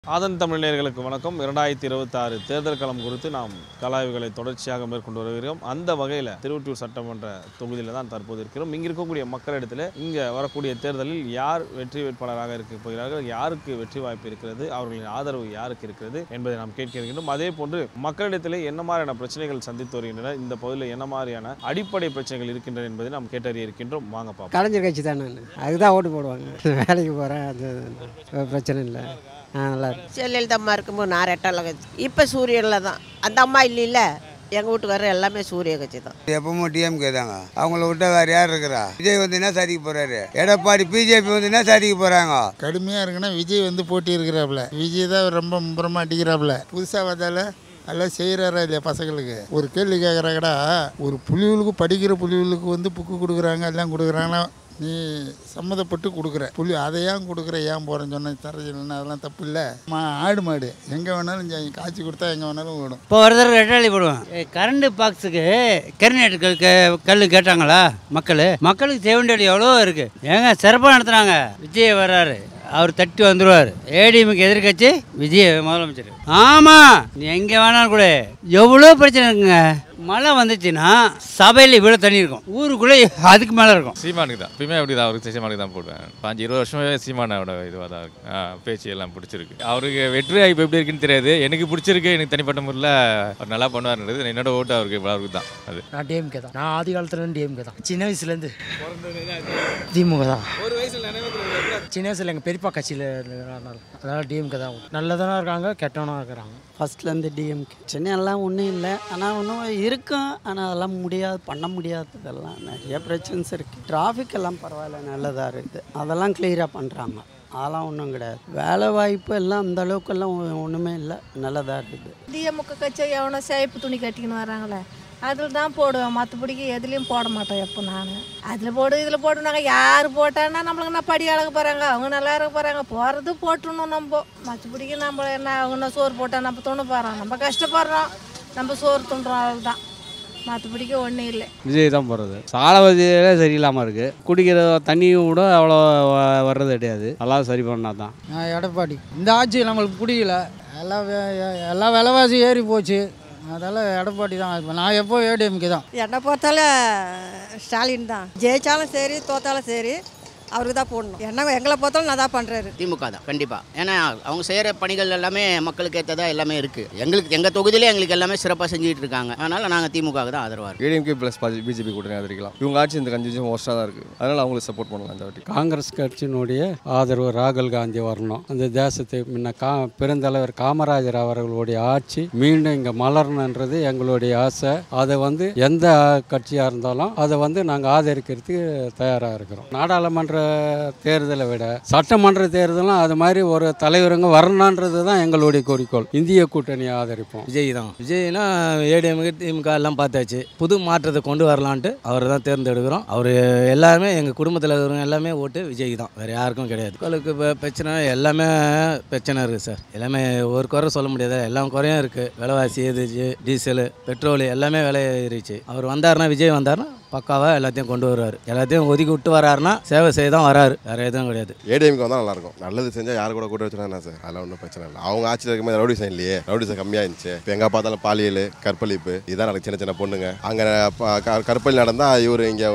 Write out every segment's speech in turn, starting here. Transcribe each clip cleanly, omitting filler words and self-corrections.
ஆதன் தமிழ் நேயர்களுக்கு வணக்கம். 2026 தேர்தல் களம் குறித்து நாம் கலாய்வுகளை தொடர்ச்சியாக மேற்கொண்டு வருகிறோம். அந்த வகையில் திருவொற்றியூர் சட்டமன்ற தொகுதியில் தான் தற்போது இருக்கிறோம். இங்கே இருக்கக்கூடிய மக்களிடத்தில் இங்கே வரக்கூடிய தேர்தலில் யார் வெற்றி வேட்பாளராக இருக்க போகிறார்கள், யாருக்கு வெற்றி வாய்ப்பு இருக்கிறது, அவர்களின் ஆதரவு யாருக்கு இருக்கிறது என்பதை நாம் கேட்க இருக்கின்றோம். அதே போன்று மக்களிடத்தில் என்ன மாதிரியான பிரச்சனைகள் சந்தித்து வருகின்றன, இந்த பகுதியில் என்ன மாதிரியான அடிப்படை பிரச்சனைகள் இருக்கின்றன என்பதை நாம் கேட்டறிய இருக்கின்றோம். வாங்க பார்ப்போம். கலைஞர் கட்சி தான், நான் அதுதான் ஓட்டு போடுவாங்க. வேலைக்கு போகிறேன், அது பிரச்சனை இல்லை. நல்லா இருக்கு. ஜெயலலிதா அம்மா இருக்கும்போது நான் ரெட்டால கட்சி, இப்போ சூரியனில் தான். அந்த அம்மா இல்லை, எங்கள் வீட்டுக்காரர் எல்லாமே சூரிய கட்சி தான். எப்பவும் டிஎம்கே தாங்க. அவங்கள விட்டா வேறு யார் இருக்கிறா? விஜய் வந்து என்ன சாதிக்க போறாரு? எடப்பாடி பிஜேபி வந்து என்ன சாதிக்க போறாங்க? கடுமையாக இருக்குன்னா விஜய் வந்து போட்டி இருக்கிறாப்புல. விஜய் தான் ரொம்ப மும்பரமாக அடிக்கிறாப்புல. புதுசாக வந்தால எல்லாம் செய்கிறாரா இல்லையா? பசங்களுக்கு ஒரு கேள்வி கேட்குறாங்கடா, ஒரு புலிகளுக்கு படிக்கிற புலிகளுக்கு வந்து புக்கு கொடுக்குறாங்க, எல்லாம் கொடுக்குறாங்கன்னா நீ சம்மதப்பட்டு கொடுக்குற புலி அதை ஏன் கொடுக்குற, ஏன் போகிறேன்னு சொன்ன தரஜில்லைன்னா அதெல்லாம் தப்பு இல்லை. ஆடு மாடு எங்கே வேணாலும் காய்ச்சி கொடுத்தா எங்கே வேணாலும் ஓடும். இப்போ ஒரு தடவை ரெட்டாளி போடுவேன். கரண்ட் பாக்ஸுக்கு கருநேட்டு கல் கேட்டாங்களா மக்களுக்கு செய்ய வேண்டியது எவ்வளோ இருக்குது. ஏங்க சிறப்பாக நடத்துகிறாங்க. விஜய் வர்றாரு, அவர் தட்டி வந்துடுவார். ஏடிஎம்க்கு எதிர்கட்சி விஜய் முதலமைச்சர். ஆமாம், நீ எங்கே வேணாலும் கூட எவ்வளோ பிரச்சனை இருக்குங்க. மழை வந்துச்சுன்னா சபையில் இவ்வளோ தண்ணி இருக்கும், ஊருக்குள்ளே அதுக்கு மேலே இருக்கும். சீமானுக்கு தான் எப்பயுமே அப்படி தான். அவருக்கு சீமானுக்கு தான் போடுவேன். 5-20 வருஷமாவே சீமானோட இதுவாக தான் இருக்கு. பேச்சு எல்லாம் பிடிச்சிருக்கு. அவருக்கு வெற்றி வாய்ப்பு எப்படி இருக்குன்னு தெரியாது, எனக்கு பிடிச்சிருக்கு. எனக்கு தனிப்பட்ட முறையில் அவர் நல்லா பண்ணுவார்ன்றது என்னோட ஓட்டு அவருக்கு தான். அது நான் டிஎம்கே தான். நான் ஆதி காலத்துலேருந்து டிஎம்கே தான். சின்ன வயசுலேருந்து திமுக தான். ஒரு வயசில் சின்ன வயசில் எங்கள் பெரியப்பா கட்சியில் அதனால் டிஎம்கே தான். நல்லதான இருக்காங்க, கெட்டவனாக இருக்கிறாங்க. ஃபஸ்ட்லேருந்து டிஎம்கே. சென்னையெல்லாம் ஒன்றும் இல்லை, ஆனால் ஒன்றும் இருக்கும். ஆனால் அதெல்லாம் முடியாது, பண்ண முடியாது. இதெல்லாம் நிறைய பிரச்சனைஸ் இருக்குது. டிராஃபிக் எல்லாம் பரவாயில்ல, நல்லதாக இருக்குது. அதெல்லாம் கிளியராக பண்ணுறாங்க. அதெல்லாம் ஒன்றும் கிடையாது. வேலை வாய்ப்பு எல்லாம் அந்த அளவுக்கெல்லாம் ஒன்றுமே இல்லை, நல்லதாக இருக்குது. டிஎம்கே கட்சி எவனோ சேப்பு துணி கட்டிக்கின்னு வராங்களே, அதில் தான் போடுவேன். மற்றபடிக்கு எதுலேயும் போட மாட்டோம். எப்போ நான் அதில் போடு இதில் போடுனாங்க. யார் போட்டான்னா நம்மளுக்கு என்ன படி அழக போகிறாங்க, அவங்க நல்லா இருக்க போகிறாங்க. போகிறது போட்டுணும். நம்ம மற்றபடிக்கு நம்ம என்ன அவங்க சோறு போட்டால் நம்ம துணை போகிறோம், நம்ம கஷ்டப்படுறோம், நம்ம சோறு துண்டுறோம். அவ்வளோதான், மற்றபடிக்கு ஒன்றும் இல்லை. விஜய் தான் போகிறது. சாலை வசதியே சரியில்லாமல் இருக்குது. குடிக்கிற தண்ணியும் கூட அவ்வளோ வர்றது கிடையாது. எல்லாம் சரி பண்ணால் தான். எடப்பாடி இந்த ஆட்சி நம்மளுக்கு பிடிக்கல. எல்லாம் விலைவாசி ஏறி போச்சு. அதெல்லாம் எடப்பாடி தான். நான் எப்போ ஏடிஎம்கே தான். என்னை பொறுத்தாலும் ஸ்டாலின் தான். ஜெயிச்சாலும் சரி தோத்தாலும் சரி அவருக்கு தான் போடணும். எங்களை பொறுத்தாலும் நான் தான் பண்ணுறாரு. திமுக தான் கண்டிப்பாக. ஏன்னா அவங்க செய்கிற பணிகள் எல்லாமே மக்களுக்கு ஏற்றதாக எல்லாமே இருக்குது. எங்கள் தொகுதியிலே எங்களுக்கு எல்லாமே சிறப்பாக செஞ்சுட்டு இருக்காங்க. அதனால் நாங்கள் திமுக தான் ஆதரவாக இருக்கோம். ஏடிஎம்கே ப்ளஸ் பிஜேபி கூட்டணி ஆதரிக்கலாம். இவங்க ஆட்சி இந்த 5 வருஷம் மோஸ்ட்டாக தான் இருக்குது. அதனால் அவங்களுக்கு சப்போர்ட் பண்ணலாம். இந்த வாட்டி காங்கிரஸ் கட்சியினுடைய ஆதரவு ராகுல் காந்தி வரணும். அந்த தேசத்தை முன்ன பெருந்தலைவர் காமராஜர் அவர்களுடைய ஆட்சி மீண்டும் இங்கே மலரணுன்றது எங்களுடைய ஆசை. அதை எந்த கட்சியாக இருந்தாலும் அதை நாங்கள் ஆதரிக்கிறதுக்கு தயாராக இருக்கிறோம். நாடாளுமன்ற தேர்தலை விட சட்டமன்ற தேர்தலும் அது மாதிரி ஒரு தலைவருங்க வரணுன்றது தான் எங்களுடைய குறிக்கோள். இந்திய கூட்டணியை ஆதரிப்போம். விஜய் தான். விஜய்னா ஏடிஎம்கே திமுக எல்லாம் பார்த்தாச்சு. புது மாற்றத்தை கொண்டு வரலான்ட்டு அவர் தான் தேர்ந்தெடுக்கிறோம். அவர் எல்லாமே எங்கள் குடும்பத்தில் இருக்கிறவங்க எல்லாமே ஓட்டு விஜய் தான், வேறு யாருக்கும் கிடையாது. மக்களுக்கு பிரச்சனை எல்லாமே பிரச்சனை இருக்குது சார். எல்லாமே ஒரு குறை சொல்ல முடியாது, எல்லாம் குறையும் இருக்குது. விலைவாசி ஏறிச்சு, டீசலு பெட்ரோலு எல்லாமே விலை ஏறிச்சு. அவர் வந்தாருன்னா, விஜய் வந்தாருன்னா பக்காவாக எல்லாத்தையும் கொண்டு வருவார். எல்லாத்தையும் ஒதுக்கி விட்டு வராருன்னா சேவை செய்ய தான் வராரு, வேறு எதுவும் கிடையாது. ஏடிஎம்கே வந்தால் நல்லாயிருக்கும். நல்லது செஞ்சால் யார் கூட கூட்ட வச்சுனா சார், அதெல்லாம் ஒன்றும் பிரச்சனை இல்லை. அவங்க ஆட்சியில் இருக்கும்போது ரவுடிசம் இல்லையே, ரவுடிசம் கம்மியாக இருந்துச்சு. இப்போ எங்கே பார்த்தாலும் பாலியல் கற்பழிப்பு இதான் நடக்கு. சின்ன சின்ன பொண்ணுங்க அங்கே கற்பழி நடந்தால் இவர் இங்கே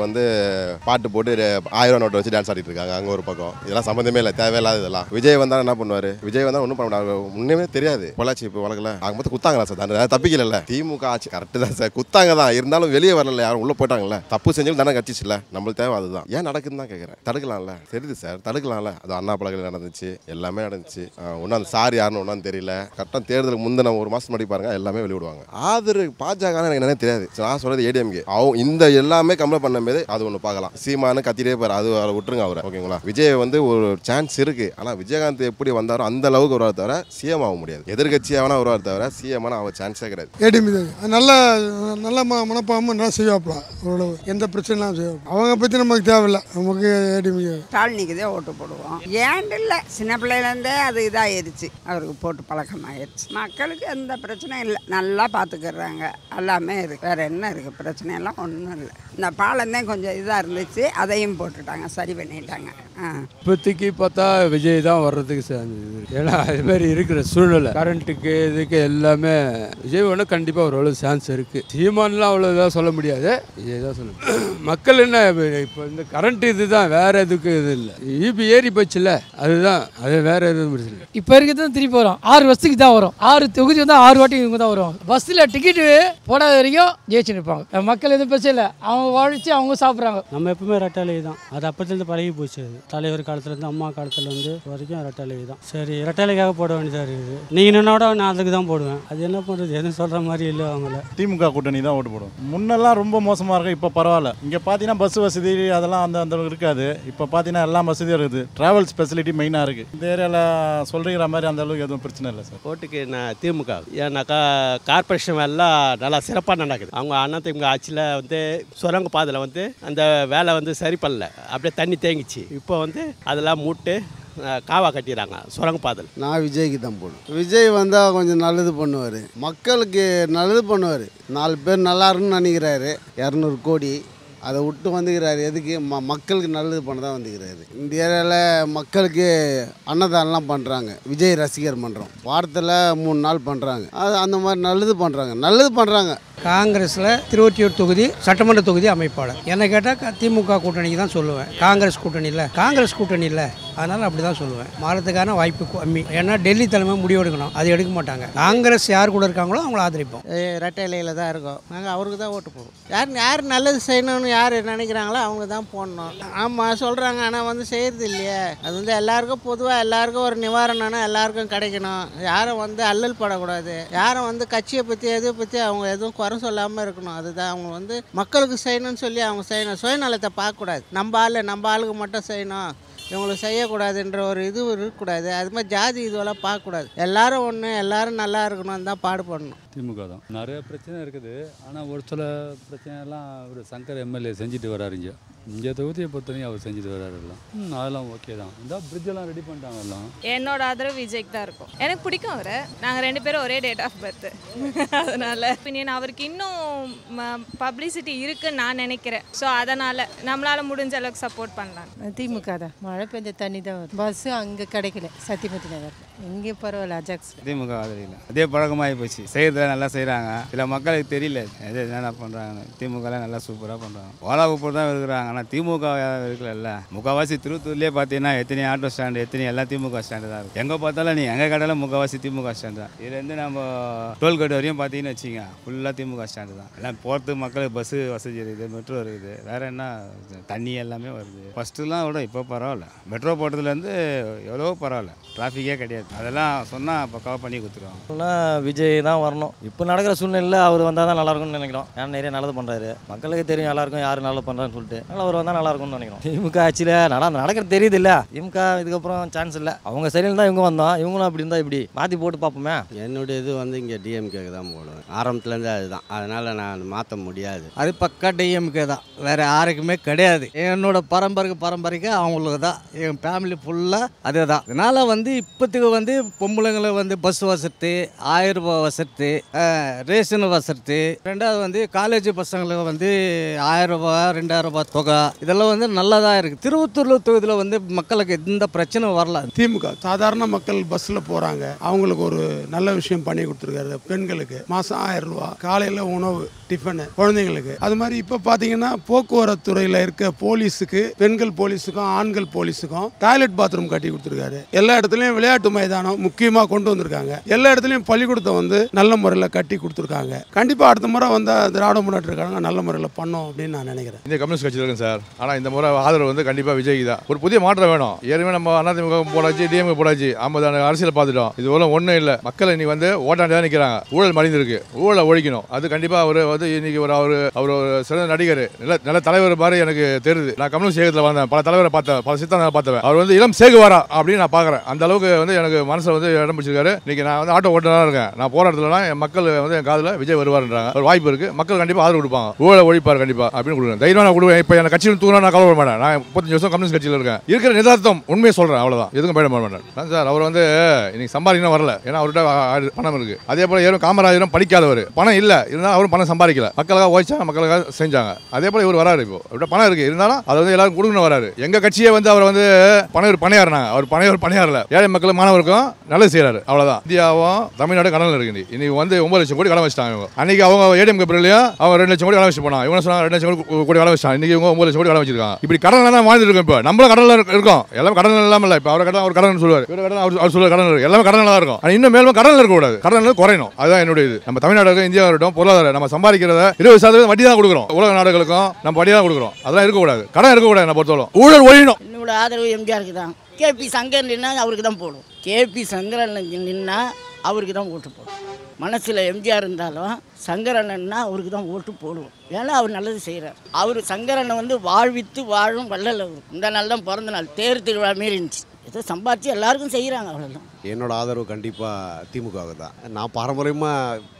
பாட்டு போட்டு 1000 நோட்டை வச்சு டான்ஸ் ஆடிட்டு இருக்காங்க. அங்கே ஒரு பக்கம் இதெல்லாம் சம்மந்தமே இல்லை, தேவையில்லாத இதெல்லாம். விஜய் வந்தால் என்ன பண்ணுவார்? விஜய் வந்தால் ஒன்றும் பண்ண முடியாது. ஒன்றுமே தெரியாது. பொள்ளாச்சி இப்போ வழக்கில் அவங்க பார்த்து குத்தாங்களா சார்? தப்பிக்கல. திமுக ஆட்சி கரெக்டு தான் சார், குத்தாங்க தான். இருந்தாலும் வெளியே வரல, யாரும் உள்ளே போயிட்டாங்கல்ல. தப்பு செஞ்சாலும் தானே கட்சிச்சு இல்லை, நம்மளுக்கு தேவை அதுதான். ஏன் நடக்குதுன்னு தான் கேட்குறேன். தடுக்கலாம்ல, தெரியுது சார், தடுக்கலாம்ல. அது அண்ணா பழகையில் நடந்துச்சு, எல்லாமே நடந்துச்சு. ஒன்றும் அந்த சார் யாருன்னு ஒன்றும் தெரியல. கரெக்டாக தேர்தலுக்கு முந்தின ஒரு மாதம் முன்னாடி பாருங்க எல்லாமே வெளியிடுவாங்க. ஆதரவு பாஜக எனக்கு என்னன்னே தெரியாது. நான் சொல்றது ஏடிஎம்கே. அவங்க இந்த எல்லாமே கம்ப்ளைண்ட் பண்ணும்போது அது ஒன்று பார்க்கலாம். சீமானு கத்திட்டே பாரு, அது விட்டுருங்க அவரை. ஓகேங்களா? விஜய் ஒரு சான்ஸ் இருக்கு. ஆனால் விஜயகாந்த் எப்படி வந்தாரோ அந்த அளவுக்கு வருவார் தவிர சிஎம் ஆக முடியாது. எதிர்கட்சியாவனா வருவார் தவிர சிஎம் அவர் சான்ஸே கிடையாது. ஏடிஎம்கே நல்ல மனப்பாம்பு நல்லா செய்வாப்லாம். ஓரளவு எந்த பிரச்சனைலாம் செய்வோம். அவங்க பற்றி நமக்கு தேவையில்லை. நமக்கு ஏடிஎம்கே ஸ்டாலினுக்கு தான் ஓட்டு போடுவோம். ஏன் இல்லை, சின்ன பிள்ளையிலேருந்தே அது இதாகிடுச்சு. அவருக்கு போட்டு பழக்கமாகிடுச்சு. மக்களுக்கு எந்த பிரச்சனையும் இல்லை, நல்லா பார்த்துக்கிறாங்க. எல்லாமே இருக்குது. வேறு என்ன இருக்குது? பிரச்சனையெல்லாம் ஒன்றும் இல்லை. இந்த பாலம் தான் கொஞ்சம் இதாக இருந்துச்சு, அதையும் போட்டுட்டாங்க, சரி பண்ணிட்டாங்க. இப்போதைக்கு பார்த்தா விஜய் தான் வர்றதுக்கு சான்ஸ். ஏன்னா அதுமாரி இருக்கிற சூழ்நிலை கரண்ட்டுக்கு இதுக்கு எல்லாமே விஜய் ஒன்று கண்டிப்பாக ஒரு சான்ஸ் இருக்குது. சீமான்லாம் அவ்வளோ இதாக சொல்ல முடியாது, விஜய் தான் சொல்ல. மக்கள் என்ன இப்போ இந்த கரண்ட் இது தான், வேறு எதுக்கு இது இல்லை. ஈபி ஏறி போச்சுல, அதுதான், அது வேறு எதுவும் பிரச்சனை. இப்போ இருக்கிறது திருப்பி வரும், 6 வருஷத்துக்கு தான் வரும். 6 தொகுதி வந்து 6 வாட்டி இவங்க தான் வரும். பஸ்ஸில் டிக்கெட்டு போடாத வரைக்கும் ஜெயிச்சு நிற்பாங்க. மக்கள் எதுவும் பிரச்சனை இல்லை, அவங்க வாழ்ச்சி அவங்க சாப்பிட்றாங்க. நம்ம எப்பவுமே ரெட்டாலை தான், அது அப்போத்துலேருந்து பழகி போச்சு. அது தலைவர் காலத்துலேருந்து அம்மா காலத்துலேருந்து வரைக்கும் ரெட்டாலை தான். சரி, ரெட்டாலைக்காக போட வேண்டியதாக இருக்குது. நீங்கள் என்னோட நான் அதுக்கு தான் போடுவேன். அது என்ன பண்ணுறது, எதுவும் சொல்கிற மாதிரி இல்லை. அவங்கள திமுக கூட்டணி தான் ஓட்டு போடுவோம். முன்னெல்லாம் ரொம்ப மோசமாக இருக்கும், இப்போ பரவாயில்ல. இங்கே பார்த்தீங்கன்னா பஸ் வசதி அதெல்லாம் அந்த இருக்காது. இப்போ பார்த்தீங்கன்னா எல்லா வசதியும் இருக்குது. ட்ராவல்ஸ் ஃபெசிலிட்டி மெயினாக இருக்குது. இந்த ஏரியாவில் சொல்கிற மாதிரி அந்த அளவுக்கு எதுவும் பிரச்சனை இல்லை சார். ஓட்டுக்கு நான் திமுக. ஏன்னாக்கா கார்பரேஷன் எல்லாம் நல்லா சிறப்பாக நடக்குது. அவங்க அண்ணா திமுக ஆட்சியில் வந்து சுரங்க பாதையில் வந்து அந்த வேலை வந்து சரி பண்ணல, அப்படியே தண்ணி தேங்கிச்சு. இப்போ வந்து அதெல்லாம் மூட்டு காவா கட்டிடுறாங்க சுரங்க பாதையில். நான் விஜய்க்கு தான் போடுவேன். விஜய் வந்தால் கொஞ்சம் நல்லது பண்ணுவார், மக்களுக்கு நல்லது பண்ணுவார். 4 பேர் நல்லா இருக்குன்னு நினைக்கிறாரு. 200 கோடி அதை விட்டு வந்துக்கிறாரு. எதுக்கு? மக்களுக்கு நல்லது பண்ண தான் வந்துக்கிறாரு. இந்த ஏரியாவில் மக்களுக்கு அன்னதானம்லாம் பண்ணுறாங்க. விஜய் ரசிகர் மன்றம் வாரத்தில் 3 நாள் பண்ணுறாங்க. அது அந்த மாதிரி நல்லது பண்ணுறாங்க. காங்கிரஸில் திருவொற்றியூர் தொகுதி சட்டமன்ற தொகுதி அமைப்பாளர். என்னை கேட்டால் திமுக கூட்டணிக்கு தான் சொல்லுவேன். காங்கிரஸ் கூட்டணி இல்லை, அதனால் அப்படி தான் சொல்லுவேன். மாறத்துக்கான வாய்ப்பு கம்மி. ஏன்னா டெல்லி தலைமை முடிவு எடுக்கணும், அது எடுக்க மாட்டாங்க. காங்கிரஸ் யார் கூட இருக்காங்களோ அவங்கள ஆதரிப்போம். ரெட்டை இலையில் தான் இருக்கோம். நாங்கள் அவருக்கு தான் ஓட்டு போடுவோம். யார் நல்லது செய்யணும்னு யார் நினைக்கிறாங்களோ அவங்க தான் போடணும். ஆமாம் சொல்கிறாங்க, ஆனால் வந்து செய்கிறது இல்லையே. அது வந்து எல்லாருக்கும் பொதுவாக எல்லாருக்கும் ஒரு நிவாரணம்னா எல்லாருக்கும் கிடைக்கணும். யாரும் வந்து அல்லல் படக்கூடாது. யாரும் வந்து கட்சியை பற்றி எதை பற்றி அவங்க எதுவும் குறை சொல்லாமல் இருக்கணும். அதுதான் அவங்க வந்து மக்களுக்கு செய்யணும்னு சொல்லி அவங்க செய்யணும். சுயநலத்தை பார்க்கக்கூடாது. நம்ம ஆளுக்கு மட்டும் செய்யணும், இவங்களுக்கு செய்யக்கூடாதுன்ற ஒரு இது இருக்கக்கூடாது. அது மாதிரி ஜாதி இதுவெல்லாம் பார்க்கக்கூடாது. எல்லாரும் ஒன்று, எல்லாரும் நல்லா இருக்கணும் தான் பாடுபடணும். திமுக தான். நிறைய பிரச்சனை இருக்குது, ஆனால் ஒரு சில பிரச்சனையெல்லாம் ஒரு சங்கர் எம்எல்ஏ செஞ்சுட்டு வராருங்க. இங்கே தொகுதியை பொறுத்தவரைக்கும் அவர் செஞ்சுட்டு வராரு எல்லாம். அதெல்லாம் ஓகே தான். இந்த பிரிட்ஜெல்லாம் ரெடி பண்ணிட்டாங்க எல்லாம். என்னோட ஆதரவு விஜய்க்கு தான் இருக்கும். எனக்கு பிடிக்கும் அவரை. நாங்கள் 2 பேரும் ஒரே டேட் ஆஃப் பர்த், அதனால் ஒப்பீனியன் அவருக்கு இன்னும் பப்ளிசிட்டி இருக்குன்னு நான் நினைக்கிறேன். ஸோ அதனால் நம்மளால் முடிஞ்ச அளவுக்கு சப்போர்ட் பண்ணலாம். திமுக தான். மழை பெஞ்ச தண்ணி தான் வரும். பஸ்ஸு அங்கே கிடைக்கல, சத்தியமூர்த்தி நகர். இங்கே பரவாயில்ல, அஜாக்ஸ். திமுக ஆதரவு அதே பழக்கமாகி போச்சு. செய்யறதுல நல்லா செய்கிறாங்க. சில மக்களுக்கு தெரியல எது என்னென்ன பண்ணுறாங்க. திமுகலாம் நல்லா சூப்பராக பண்ணுறாங்க. ஓலா ஊப்பர் தான் இருக்கிறாங்க, ஆனால் திமுக இருக்கல. முக்கால்வாசி திருத்தூர்லேயே பார்த்தீங்கன்னா எத்தனை ஆட்டோ ஸ்டாண்டு, எத்தனை எல்லாம் திமுக ஸ்டாண்டு தான் இருக்கும். எங்கே பார்த்தாலும் நீ எங்கே கடையில் முக்கால்வாசி திமுக ஸ்டாண்டு தான். இதுலேருந்து நம்ம டோல்கேட் வரையும் பார்த்தீங்கன்னு வச்சுங்க, ஃபுல்லாக திமுக ஸ்டாண்டு தான். எல்லாம் போகிறதுக்கு மக்களுக்கு பஸ்ஸு வசதி இருக்குது, மெட்ரோ இருக்குது, வேறு என்ன தண்ணி எல்லாமே வருது. ஃபஸ்ட்டுலாம் விட இப்போ பரவாயில்ல. மெட்ரோ போட்டதுலேருந்து எவ்வளோ பரவாயில்ல, டிராஃபிக்கே கிடையாது. அதெல்லாம் சொன்னால் இப்போ கவர் பண்ணி கொடுத்துருவாங்க. விஜய் தான் வரணும். இப்போ நடக்கிற சூழ்நிலையில் அவர் வந்தால் தான் நல்லாயிருக்கும்னு நினைக்கிறோம். ஏன்னா நிறைய நல்லது பண்ணுறாரு. மக்களுக்கு தெரியும் எல்லாருக்கும் யார் நல்லது பண்ணுறான்னு சொல்லிட்டு. அதனால் அவர் வந்தால் நல்லாயிருக்கும்னு நினைக்கிறோம். திமுக ஆட்சியில் நடக்கிறது தெரியுது இல்லை. திமுக இதுக்கப்புறம் சான்ஸ் இல்லை. அவங்க சரியில் தான் இவங்க வந்தோம், இவங்களும் அப்படி இருந்தால் இப்படி மாற்றி போட்டு பார்ப்போமே. என்னுடைய இது வந்து இங்கே டிஎம்கேக்கு தான் போடுவேன். ஆரம்பத்துலேருந்து அதுதான், அதனால் நான் மாற்ற முடியாது. அது பக்கா டிஎம்கே தான், வேறு யாருக்குமே கிடையாது. என்னோட பரம்பரைக்கு அவங்களுக்கு தான், என் ஃபேமிலி ஃபுல்லாக அதே தான். அதனால் வந்து இப்போத்துக்கு வந்து பொம்பளைங்களை வந்து பஸ் வசதி, 1000 ரூபாய் வசதி, ரேஷன் வசதி. ரெண்டாவது வந்து காலேஜ் பசங்களுக்கு வந்து 1000 ரூபாய் 2000 ரூபாய் தொகை, இதெல்லாம் வந்து நல்லதாக இருக்குது. திருவத்தூர் தொகுதியில் வந்து மக்களுக்கு எந்த பிரச்சனை வரல. திமுக சாதாரண மக்கள் பஸ்ஸில் போகிறாங்க, அவங்களுக்கு ஒரு நல்ல விஷயம் பண்ணி கொடுத்துருக்காரு. பெண்களுக்கு மாதம் 1000 ரூபா, காலையில் உணவு டிஃபனு குழந்தைங்களுக்கு. அது மாதிரி இப்போ பார்த்தீங்கன்னா போக்குவரத்து துறையில் இருக்க போலீஸுக்கு, பெண்கள் போலீஸுக்கும் ஆண்கள் போலீஸுக்கும் டாய்லெட் பாத்ரூம் கட்டி கொடுத்துருக்காரு. எல்லா இடத்துலையும் விளையாட்டு மைதானம் முக்கியமாக கொண்டு வந்திருக்காங்க. எல்லா இடத்துலையும் பள்ளிக்கூடத்தை வந்து நல்ல முறையில் கட்டி கொடுத்துருக்காங்க. கண்டிப்பாக அடுத்த முறை வந்து திராவிட முன்னேற்ற கழகம் நல்ல முறையில் பண்ணோம் அப்படின்னு நான் நினைக்கிறேன். இந்த கம்யூனிஸ்ட் கட்சியில் இருக்கேன் சார், ஆனால் இந்த முறை ஆதரவு வந்து கண்டிப்பாக விஜய்க்கு தான். ஒரு புதிய மாற்றம் வேணும். ஏற்கனவே நம்ம அதிமுக போடாச்சு, டிஎம்கே போடாச்சு, 50 அரசியல் பார்த்துட்டோம். இது போல ஒன்றும் இல்லை. மக்கள் இன்னைக்கு வந்து ஓட்டாண்டி தான் நிற்கிறாங்க. ஊழல் மறைந்திருக்கு, ஊழலை ஒழிக்கணும். அது கண்டிப்பாக அவர் வந்து இன்னைக்கு அவர் ஒரு சிறந்த நடிகர், நல்ல தலைவர் மாதிரி எனக்கு தெரியுது. நான் கம்யூனிஸ்ட் இயக்கத்தில் வந்தேன், பல தலைவரை பார்த்தேன், பல சித்தாந்தங்களை பார்த்தேன். அவர் வந்து இளம் சேகுவாரா அப்படின்னு நான் பார்க்குறேன். அந்த அளவுக்கு வந்து எனக்கு மனசில் வந்து இடம் பிடிச்சிருக்காரு. இன்னைக்கு நான் வந்து ஆட்டோ ஓட்டுநராக இருக்கேன். நான் போகிற இடத்துலலாம் என் மக்கள் வந்து என் காதில் விஜய் வருவாருன்றாங்க. ஒரு வாய்ப்பு இருக்குது. மக்கள் கண்டிப்பாக ஆதரவு கொடுப்பாங்க. ஊழலை ஒழிப்பார் கண்டிப்பாக அப்படின்னு கொடுக்குறேன். தைரியமாக நான் கொடுக்குறேன். இப்போ அந்த கட்சியில் தூணா நான் கவலைப்பட மாட்டேன். நான் 35 வருஷம் கம்யூனிஸ்ட் கட்சியில் இருக்கேன். இருக்கிற நிதார்த்தம் உண்மையை சொல்கிறேன், அவ்வளோதான். எதுக்கும் பயப்பட மாட்டேன் சார். அவர் வந்து இன்னைக்கு சம்பாதிக்கணும் வரல, ஏன்னா அவர்கிட்ட பணம் இருக்குது. அதே போல் ஏறும் காமராஜரும் படிக்காதவர், பணம் இல்லை இருந்தாலும் அவரும் பணம் சம்பாதிக்கல, மக்களுக்காக ஓய்ச்சாங்க, மக்களுக்காக செஞ்சாங்க. அதே போல் இவர் வராரு. இப்போ அவர்கிட்ட பணம் இருக்குது இருந்தாலும் அதை வந்து எல்லாரும் கொடுக்கணும் வராரு. எங்கள் கட்சியை வந்து அவர் வந்து பணியாறினாங்க, அவர் பணியாறல, ஏழை மக்கள் மாணவருக்கும் நல்லது செய்கிறாரு, அவ்வளோதான். இந்தியாவும் தமிழ்நாடு கடனில் இருக்குது. இன்னைக்கு வந்து 9 லட்சம் கோடி கடன் வச்சிட்டாங்க. அன்னைக்கு அவங்க ஏடிஎம் பிறலையும் அவங்க 2 லட்சம் கோடி கடன் வச்சு போனாங்க. இவங்க சொன்னாங்க 2 லட்சம் கோடி கடன் வச்சிட்டாங்க. இன்னைக்கு இவங்க 9 லட்சம் கோடி கடன் வச்சிருக்காங்க. இப்படி கடனில் தான் வாழ்ந்துட்டு இருக்கோம். இப்போ நம்மளும் கடனில் இருக்கோம், எல்லாமே கடனில் இல்லாமல் இல்லை. இப்போ அவர் கடன் அவர் கடன் சொல்லுவார், இவர் கடன் அவர் சொல்லுவார், கடன் இருக்கு, எல்லாமே கடனில் தான் இருக்கும். இன்னும் மேலும் கடனில் இருக்கக்கூடாது, கடனில் குறையணும். அதுதான் என்னுடைய இது. நம்ம தமிழ்நாடு இந்தியா இருக்கட்டும், பொருளாதாரம் நம்ம சம்பாதிக்கிறத 20% வட்டி தான் கொடுக்குறோம். உலக நாடுகளுக்கும் நம்ம வட்டி தான் கொடுக்குறோம். அதெல்லாம் இருக்கக்கூடாது, கடன் இருக்கக்கூடாது. நான் பொறுத்தவரை ஊழல் ஒழியணும். என்னோட ஆதரவு எம்ஜிஆருக்கு தான். கேபி சங்கர் நின்னா அவருக்கு தான் போடும். கேபி சங்கரன் நின்னா அவருக்கு தான் ஓட்டு போடும். மனசில் எம்ஜிஆர் இருந்தாலும் சங்கரன்னா அவருக்கு தான் ஓட்டு போடுவோம். ஏன்னா அவர் நல்லது செய்கிறார். அவர் சங்கரனை வந்து வாழ்வித்து வாழும் வள்ளல். அவர் இந்த நாள் தான் பிறந்த நாள், தேர் திருவிழா மாரி இருந்துச்சு. ஏதோ சம்பாதிச்சு எல்லாருக்கும் செய்கிறாங்க, அவ்வளோதான். என்னோட ஆதரவு கண்டிப்பாக திமுகவுக்கு தான். நான் பாரம்பரியமாக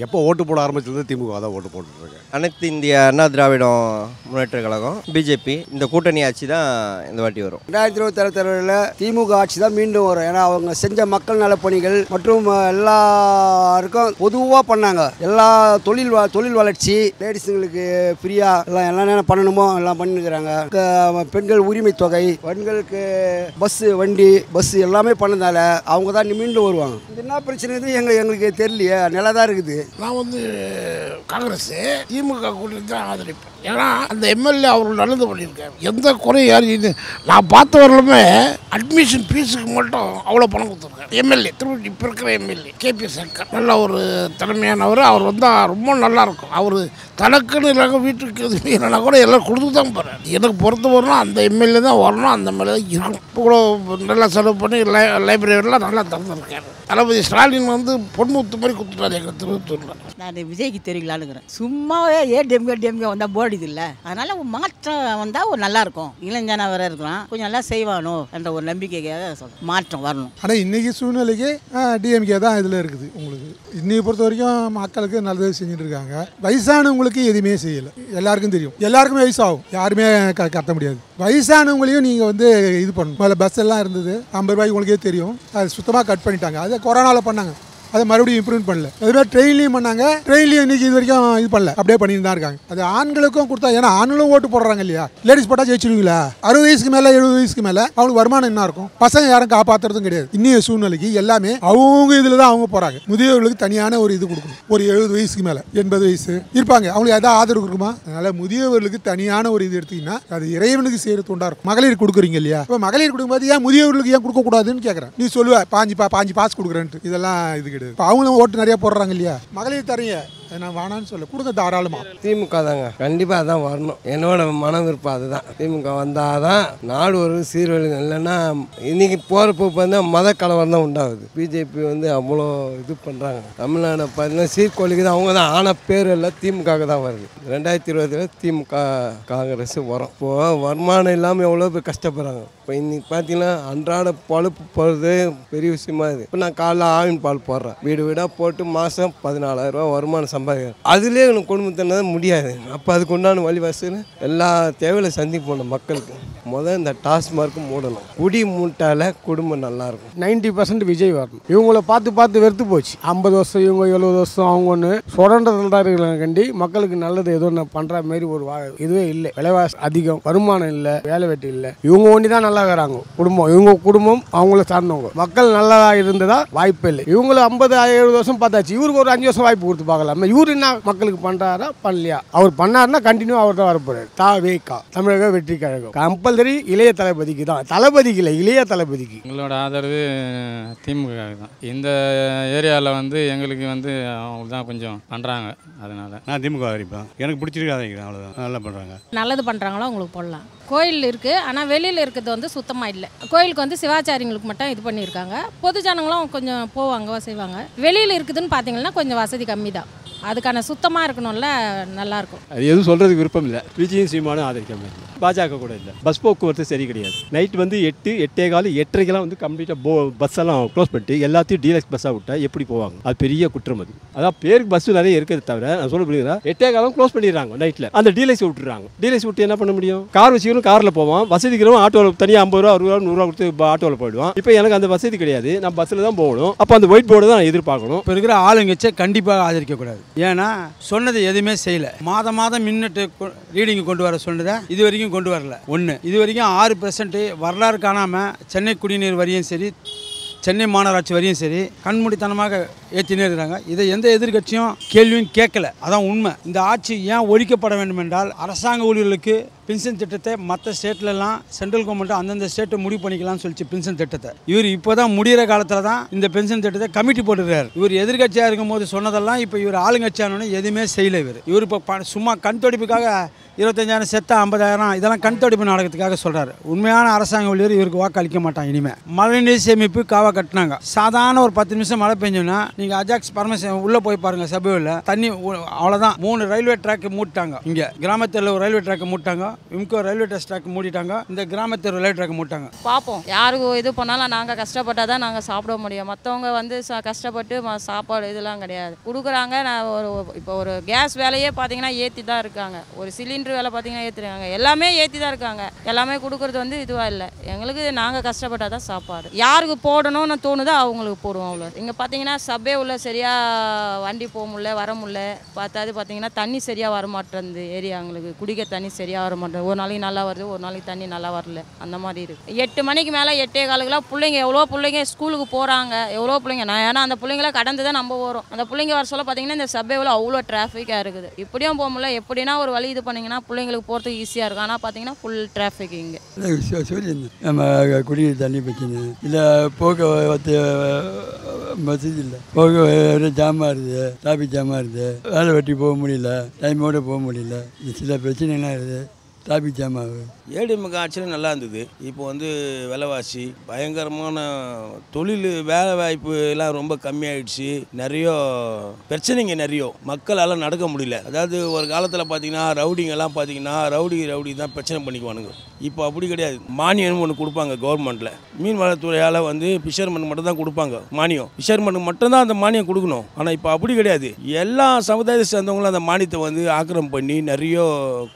எப்போ ஓட்டு போட ஆரம்பிச்சது திமுக தான் ஓட்டு போட்டுருக்கேன். அனைத்து இந்திய அண்ணா திராவிடம் முன்னேற்ற கழகம், பிஜேபி, இந்த கூட்டணி ஆட்சி தான் இந்த வாட்டி வரும். 2027 திமுக ஆட்சி தான் மீண்டும் வரும். ஏன்னா அவங்க செஞ்ச மக்கள் நல பணிகள் மற்றும் எல்லாருக்கும் பொதுவாக பண்ணாங்க. எல்லா தொழில் வளர்ச்சி, லேடிஸுங்களுக்கு ஃப்ரீயாக எல்லாம் என்ன பண்ணணுமோ எல்லாம் பண்ணிருக்கிறாங்க. பெண்கள் உரிமை தொகை, பெண்களுக்கு வண்டி பஸ் எல்லாமே பண்ணதால அவங்க தான் மீண்டும் வருவாங்க. இது என்ன பிரச்சனை எங்களுக்கு தெரியலையே, நல்லா தான் இருக்குது. நான் வந்து காங்கிரஸ் திமுக கூட்டணி தான் ஆதரிப்பேன். ஏன்னா அந்த எம்எல்ஏ அவர் நல்லது பண்ணியிருக்காரு. எந்த குறையும் யாரு நான் பார்த்த வரலுமே அட்மிஷன் ஃபீஸுக்கு மட்டும் அவ்வளோ பணம் கொடுத்துருக்காரு. எம்எல்ஏ திருவள்ளி இப்போ இருக்கிற எம்எல்ஏ கேபி சங்கர் நல்ல ஒரு திறமையானவர். அவர் வந்தால் ரொம்ப நல்லாயிருக்கும். அவர் தனக்குன்னு இல்லைங்க, வீட்டுக்கு எதுவுமே இல்லைனா கூட எல்லாம் கொடுத்து தான் போகிறார். எனக்கு பொறுத்த வரணும் அந்த எம்எல்ஏ தான் வரணும், அந்த எம்எல்ஏ தான் இருக்கணும். இப்போ கூட நல்லா செலவு பண்ணி லைப்ரரியெல்லாம் நல்லா திறந்துருக்காரு. தளபதி ஸ்டாலின் வந்து பொன்முத்து மாதிரி கொடுத்துட்டாரு எங்கள் திருவத்தூரில். நான் விஜய்க்கு தெரியலானுங்கிறேன். சும்மாவே டிஎம்கே வந்தால் போடிது இல்லை. அதனால் மாற்றம் வந்தால் ஒரு நல்லாயிருக்கும். இளைஞனா வேற இருக்கலாம், கொஞ்சம் நல்லா செய்வானோ என்ற ஒரு நம்பிக்கைக்காக சொல்கிறேன், மாற்றம் வரணும். ஆனால் இன்றைக்கி சூழ்நிலைக்கு டிஎம்கே தான் இதில் இருக்குது. உங்களுக்கு இன்னைக்கு பொறுத்த வரைக்கும் மக்களுக்கு நல்லது செஞ்சுட்டு இருக்காங்க. வயசானவங்களுக்கு எதுவுமே செய்யலை, எல்லாருக்கும் தெரியும். எல்லாருக்குமே வயசாகும், யாருமே கத்த முடியாது. வயசானவங்களையும் நீங்கள் வந்து இது பண்ணணும். முதல்ல பஸ் எல்லாம் இருந்தது 50 ரூபாய்க்கு, உங்களுக்கே தெரியும். அது சுத்தமாக கட் பண்ணிட்டாங்க. அதை கொரோனாவில் பண்ணாங்க, அதை மறுபடியும் இம்ப்ரூவ் பண்ணல. அதுமாதிரி ட்ரெயின்லையும் பண்ணாங்க, ட்ரெயின்லையும் இன்னைக்கு இது வரைக்கும் இது பண்ணல, அப்படியே பண்ணிட்டு தான் இருக்காங்க. அது ஆண்களுக்கும் கொடுத்தா, ஏன்னா ஆண்களும் ஓட்டு போடுறாங்க இல்லையா. லேடிஸ் போட்டால் ஜெயிச்சிருவீங்களா? 60 வயசுக்கு மேலே 70 வயசுக்கு மேலே அவங்களுக்கு வருமானம் என்ன இருக்கும்? பசங்க யாரும் காப்பாற்றுறதும் கிடையாது. இன்னைய சூழ்நிலைக்கு எல்லாமே அவங்க இதில் தான் அவங்க போகிறாங்க. முதியவர்களுக்கு தனியான ஒரு இது கொடுக்கணும். ஒரு 70 வயசுக்கு மேலே 80 வயசு இருப்பாங்க, அவங்களுக்கு எதாவது ஆதரவு இருக்குமா? அதனால முதியவர்களுக்கு தனியான ஒரு இது எடுத்தீங்கன்னா அது இறைவனுக்கு செய்கிற தொண்டா இருக்கும். மகளிர் கொடுக்குறீங்க இல்லையா, இப்போ மகளிர் கொடுக்கும்போது ஏன் முதியவர்களுக்கு ஏன் கொடுக்கக்கூடாதுன்னு கேட்குறேன். நீ சொல்லுவ பாஞ்சு பாஸ் கொடுக்குறேன்ட்டு, இதெல்லாம் இது கிடையாது. இப்போ அவங்களும் ஓட்டு நிறைய போடுறாங்க இல்லையா, மகளிர் தரீங்க, நான் வேணான்னு சொல்ல கொடுங்க தாராளமா. திமுக தாங்க கண்டிப்பாக அதான் வரணும். என்னோட மன விருப்பம் அதுதான். திமுக வந்தால் தான் நாடு ஒரு சீர்வழிங்க. இல்லைன்னா இன்னைக்கு போகிறப்ப வந்து மத கலவரம் தான் உண்டாகுது. பிஜேபி வந்து அவ்வளோ இது பண்ணுறாங்க. தமிழ்நாடு பார்த்தீங்கன்னா சீர்கோழிக்கு தான் அவங்க தான், ஆனால் பேர் எல்லாம் திமுக தான் வருது. 2020 திமுக காங்கிரஸ் வரும். இப்போது வருமானம் இல்லாமல் எவ்வளோ பேர் கஷ்டப்படுறாங்க. இப்போ இன்னைக்கு பார்த்தீங்கன்னா அன்றாட பழுப்பு போகிறது பெரிய விஷயமா இருக்குது. இப்போ நான் காலைல ஆவின் பால் போடுறேன், வீடு வீடாக போட்டு மாதம் 14,000 ரூபா வருமானம் சம்பாதிக்கிறேன். அதுலேயே எனக்கு குடும்பத்தினது முடியாது. அப்போ அதுக்கு உண்டான வழி வசூல் எல்லா தேவையில சந்திப்போம் மக்களுக்கு. முதல் இந்த டாஸ்மார்க்கு மூடணும். குடி மூட்டால குடும்பம் நல்லாயிருக்கும். 90% விஜய் வரணும். இவங்கள பார்த்து வெறுத்து போச்சு. 50 வருஷம் இவங்க, 70 வருஷம் அவங்க ஒன்று சுரண்டதில் தான் இருக்கிறாங்க. கண்டி மக்களுக்கு நல்லது ஏதோ நான் பண்ணுற மாதிரி ஒரு இதுவே இல்லை. விலைவாசி அதிகம், வருமானம் இல்லை, வேலை வெட்டி இல்லை. இவங்க ஒண்டி தான் நல்லா இருக்கிறாங்க. குடும்பம் இவங்க குடும்பம் அவங்கள சார்ந்தவங்க. மக்கள் நல்லா இருந்ததா வாய்ப்பு இல்லை. இவங்களை 50-70 வருஷம் பார்த்தாச்சு. இவருக்கு ஒரு 5 வருஷம் வாய்ப்பு கொடுத்து பார்க்கலாம். இவரு என்ன மக்களுக்கு பண்ணுறாரா பண்ணலையா? அவர் பண்ணாருன்னா கண்டினியூ அவர் தான் வரப்போறாரு. தாவேகா தமிழக வெற்றி கழகம் கம்பல்சரி இளைய தளபதிக்கு தான். தளபதிக்கு இல்லை, இளைய தளபதிக்கு. எங்களோட ஆதரவு திமுக தான். இந்த ஏரியாவில் வந்து எங்களுக்கு வந்து அவங்க தான் கொஞ்சம் பண்ணுறாங்க. அதனால நான் திமுக ஆதரிப்பேன். எனக்கு பிடிச்சிருக்காது, அவ்வளோதான். நல்லா பண்ணுறாங்க. நல்லது பண்ணுறாங்களோ உங்களுக்கு போடலாம். கோயில் இருக்குது, ஆனால் வெளியில் இருக்கிறது வந்து சுத்தமாக இல்லை. கோயிலுக்கு வந்து சிவாச்சாரியங்களுக்கு மட்டும் இது பண்ணியிருக்காங்க. பொது ஜனங்களும் கொஞ்சம் போவாங்க செய்வாங்க. வெளியில் இருக்குதுன்னு பார்த்தீங்கன்னா கொஞ்சம் வசதி கம்மி தான். அதுக்கான சுத்தமாக இருக்கணும்ல, நல்லாயிருக்கும். அது எதுவும் சொல்கிறதுக்கு விருப்பம் இல்லை. விஜயும் சீமானும் ஆதரிக்காமல் இல்லை, பாஜக கூட இல்லை. பஸ் போக்குவரத்து சரி கிடையாது. நைட் வந்து 8 8:15 வந்து கம்ப்ளீட்டாக பஸ் எல்லாம் க்ளோஸ் பண்ணிட்டு எல்லாத்தையும் டீலக்ஸ் பஸ்ஸாக விட்டா எப்படி போவாங்க? அது பெரிய குற்றம். அது அதான் பேருக்கு பஸ் நிறைய இருக்கிறது தவிர நான் சொல்ல புரியுதா, 8:15 க்ளோஸ் பண்ணிடுறாங்க நைட்டில். அந்த டீலக்ஸ் விட்டுறாங்க. டீலக்ஸ் விட்டு என்ன பண்ண முடியும்? கார் வச்சுக்கிறோம், காரில் போவோம். வசதிக்கிறோம், ஆட்டோவில் தனியாக 50 ரூபா 60 ரூபா 100 ரூபா கொடுத்து ஆட்டோவில் போயிடுவோம். இப்போ எனக்கு அந்த வசதி கிடையாது, நான் பஸ்ஸில் தான் போகணும். அப்போ அந்த ஒயிட் போர்டு தான் எதிர்பார்க்கணும். இப்போ இருக்கிற ஆளுங்கச்சே கண்டிப்பாக ஆதரிக்கக்கூடாது. ஏன்னா சொன்னது எதுவுமே செய்யலை. மாதம் மின்னிட்டு ரீடிங் கொண்டு வர சொன்னதை இது வரைக்கும் கொண்டு வரல. இது வரைக்கும் 6% வரலாறு காணாமல் சென்னை குடிநீர் வரியும் சரி, சென்னை மாநகராட்சி வரியும் சரி கண்மூடித்தனமாக ஏற்றினே இருக்கிறாங்க. இதை எந்த எதிர்கட்சியும் கேள்வியும் கேட்கல. அதான் உண்மை. இந்த ஆட்சி ஏன் ஒழிக்கப்பட வேண்டும் என்றால், அரசாங்க ஊழியர்களுக்கு பென்ஷன் திட்டத்தை மற்ற ஸ்டேட்லலாம் சென்ட்ரல் கவர்மெண்ட் அந்தந்த ஸ்டேட்டை முடிவு பண்ணிக்கலாம்னு சொல்லிச்சு பென்ஷன் திட்டத்தை. இவர் இப்போ தான் முடிகிற காலத்தில் தான் இந்த பென்ஷன் திட்டத்தை கமிட்டி போட்டுருக்காரு. இவர் எதிர்கட்சியாக இருக்கும் போது சொன்னதெல்லாம் இப்போ இவர் ஆளுங்கட்சியானோன்னு எதுவுமே செய்யலை. இவர் இப்போ சும்மா கண் துடைப்புக்காக 25,000 செத்தா 50,000 இதெல்லாம் கண் துடைப்பு நாடகத்துக்காக சொல்கிறார். உண்மையான அரசாங்க ஊழியர் இவருக்கு வாக்களிக்க மாட்டாங்க. இனிமேல் மழைநீர் சேமிப்பு காவா கட்டினாங்க. சாதாரண ஒரு 10 நிமிஷம் மழை பெஞ்சோன்னா நீங்கள் அஜாக்ஸ் பரமேஸ்வரன் உள்ளே போய் பாருங்கள், சபையில் தண்ணி அவ்வளோதான். 3 ரயில்வே ட்ராக் மூட்டாங்க. இங்கே கிராமத்தில் ஒரு ரயில்வே ட்ராக் மூட்டாங்க, இம்கோ ரயில்வே ட்ராக் மூடிட்டாங்க, இந்த கிராமத்தில் ரயில்வே ட்ராக் மூட்டாங்க. பார்ப்போம், யாருக்கு இது பண்ணாலும் நாங்கள் கஷ்டப்பட்டால் தான் நாங்கள் சாப்பிட முடியும். மற்றவங்க வந்து கஷ்டப்பட்டு சாப்பாடு இதெல்லாம் கிடையாது கொடுக்குறாங்க. நான் இப்போ ஒரு கேஸ் வேலையே பார்த்தீங்கன்னா ஏற்றி தான் இருக்காங்க. ஒரு சிலிண்டர் வேலை பார்த்தீங்கன்னா ஏற்றுறாங்க. எல்லாமே ஏற்றி தான் இருக்காங்க. எல்லாமே கொடுக்குறது வந்து இதுவாக இல்லை. எங்களுக்கு நாங்கள் கஷ்டப்பட்டால் தான் சாப்பாடு. யாருக்கு போடணும்னு தோணுதோ அவங்களுக்கு போடுவோம். அவ்வளோ. இங்கே பார்த்தீங்கன்னா சபே உள்ள சரியாக வண்டி போக முடியல, வர முடியல. பார்த்தீங்கன்னா தண்ணி சரியாக வரமாட்டேங்குது. ஏரியாங்களுக்கு குடிக்க தண்ணி சரியாக வர மாட்டேங்குது. ஒரு நாளைக்கு நல்லா வருது, ஒரு நாளைக்கு தண்ணி நல்லா வரல. அந்த மாதிரி இருக்குது. 8 மணிக்கு மேலே 8:15 பிள்ளைங்க எவ்வளோ பிள்ளைங்க ஸ்கூலுக்கு போகிறாங்க. எவ்வளோ பிள்ளைங்க நான் ஏன்னா அந்த பிள்ளைங்கள கடந்து தான் நம்ம வரும். அந்த பிள்ளைங்க வர சொல்ல பார்த்தீங்கன்னா இந்த சபேவில் அவ்வளோ டிராஃபிக்காக இருக்குது. இப்படியும் போக முடியல. எப்படின்னா ஒரு வழி இது பண்ணிங்கன்னா பிள்ளைங்களுக்கு போகிறதுக்கு ஈஸியாக இருக்கும். ஆனால் பார்த்தீங்கன்னா ஃபுல் டிராஃபிக் இங்கே. நம்ம குடிநீர் தண்ணி பிரச்சனை இல்லை, போக்குவரத்து வசதி இல்லை, போக்குவரத்து ஜாமாக இருக்குது, டிராஃபிக் ஜாமாக இருக்குது, வேலை வெட்டி போக முடியல, டைமோடு போக முடியல, சில பிரச்சனைலாம் இருக்குது, டிராஃபிக் ஜாம் ஆகுது. ஏடிஎம்கே ஆட்சியில் நல்லா இருந்தது. இப்போ வந்து விலைவாசி பயங்கரமான தொழில் வேலை வாய்ப்பு எல்லாம் ரொம்ப கம்மியாயிடுச்சு. நிறைய பிரச்சனைங்க, நிறைய மக்களால் நடக்க முடியல. அதாவது ஒரு காலத்தில் பார்த்தீங்கன்னா ரவுடிங்கெல்லாம் பார்த்தீங்கன்னா ரவுடி தான் பிரச்சனை பண்ணிக்குவானுங்க. இப்போ அப்படி கிடையாது. மானியம் ஒன்று கொடுப்பாங்க கவர்மெண்ட்டில். மீன்வளத்துறையால் வந்து ஃபிஷர்மேனுக்கு மட்டும் தான் கொடுப்பாங்க மானியம். ஃபிஷர்மேனுக்கு மட்டும்தான் அந்த மானியம் கொடுக்கணும். ஆனால் இப்போ அப்படி கிடையாது. எல்லா சமுதாயத்தை சேர்ந்தவங்களும் அந்த மானியத்தை வந்து ஆக்கிரமம் பண்ணி நிறைய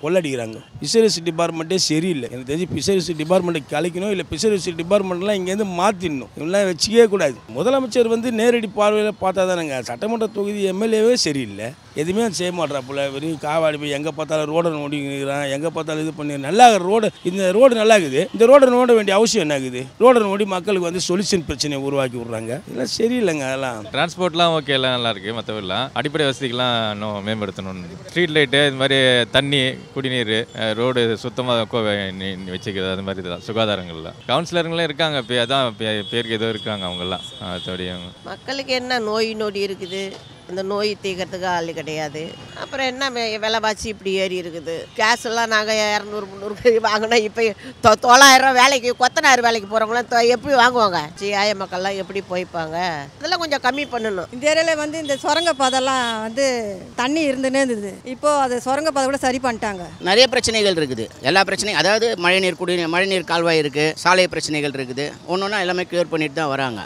கொள்ளடிக்கிறாங்க. ஃபிஷரிஸ் டிபார்ட்மெண்ட்டே சரியில்லை. எனக்கு தெரிஞ்சு ஃபிஷரிஸ் டிபார்ட்மெண்ட்டை கலைக்கணும், இல்லை ஃபிஷரிஸ் டிபார்ட்மெண்ட்லாம் இங்கேருந்து மாற்றிடணும். இவங்களாம் வச்சுக்கவே கூடாது. முதலமைச்சர் வந்து நேரடி பார்வையில் பார்த்தா தானேங்க. சட்டமன்ற தொகுதி எம்எல்ஏவே சரியில்லை, எதுவுமே செய்ய மாட்டாப்புல. வெறும் காவாடி போய் எங்கே பார்த்தாலும் ரோடை நோடிக்கிறான், எங்கே பார்த்தாலும் இது பண்ணி நல்லா ரோடு. இந்த ரோடு நல்லா இருக்குது, இந்த ரோடை நோட வேண்டிய அவசியம் என்ன இருக்குது? ரோடை நோடி மக்களுக்கு வந்து சொல்யூஷன் பிரச்சனையை உருவாக்கி விட்றாங்க. இதெல்லாம் சரியில்லைங்க. அதெல்லாம் டிரான்ஸ்போர்ட்லாம் ஓகே, எல்லாம் நல்லா இருக்குது. மற்றவெல்லாம் அடிப்படை வசதிகள்லாம் இன்னும் மேம்படுத்தணும். ஸ்ட்ரீட் லைட்டு, இது மாதிரி தண்ணி, குடிநீர், ரோடு சுத்தமாக வச்சுக்கிறது, அது மாதிரி தான். சுகாதாரங்கள்லாம் கவுன்சிலருங்களும் இருக்காங்க. அதான் பேருக்கு ஏதோ இருக்காங்க அவங்கெல்லாம். அதோடைய மக்களுக்கு என்ன நோய் நொடி இருக்குது, அந்த நோய் தீர்க்கறதுக்கு ஆள் கிடையாது. அப்புறம் என்ன விலைவாசி இப்படி ஏறி இருக்குது. கேஸ் எல்லாம் நாங்கள் 200-300 வாங்கினா இப்போ 9,000 வேலைக்கு கொத்தனார் வேலைக்கு போகிறவங்களாம் எப்படி வாங்குவாங்க? ஆய மக்கள்லாம் எப்படி போய்ப்பாங்க? இதெல்லாம் கொஞ்சம் கம்மி பண்ணணும். இந்த ஏரியாவில் வந்து இந்த சுரங்கப்பாதைலாம் வந்து தண்ணி இருந்துன்னே இருந்தது. இப்போது அது சுரங்கப்பாதை கூட சரி பண்ணிட்டாங்க. நிறைய பிரச்சனைகள் இருக்குது. எல்லா பிரச்சனையும், அதாவது மழைநீர் கால்வாய் இருக்குது, சாலை பிரச்சனைகள் இருக்குது. ஒன்றா எல்லாமே கிளியர் பண்ணிட்டு தான் வராங்க.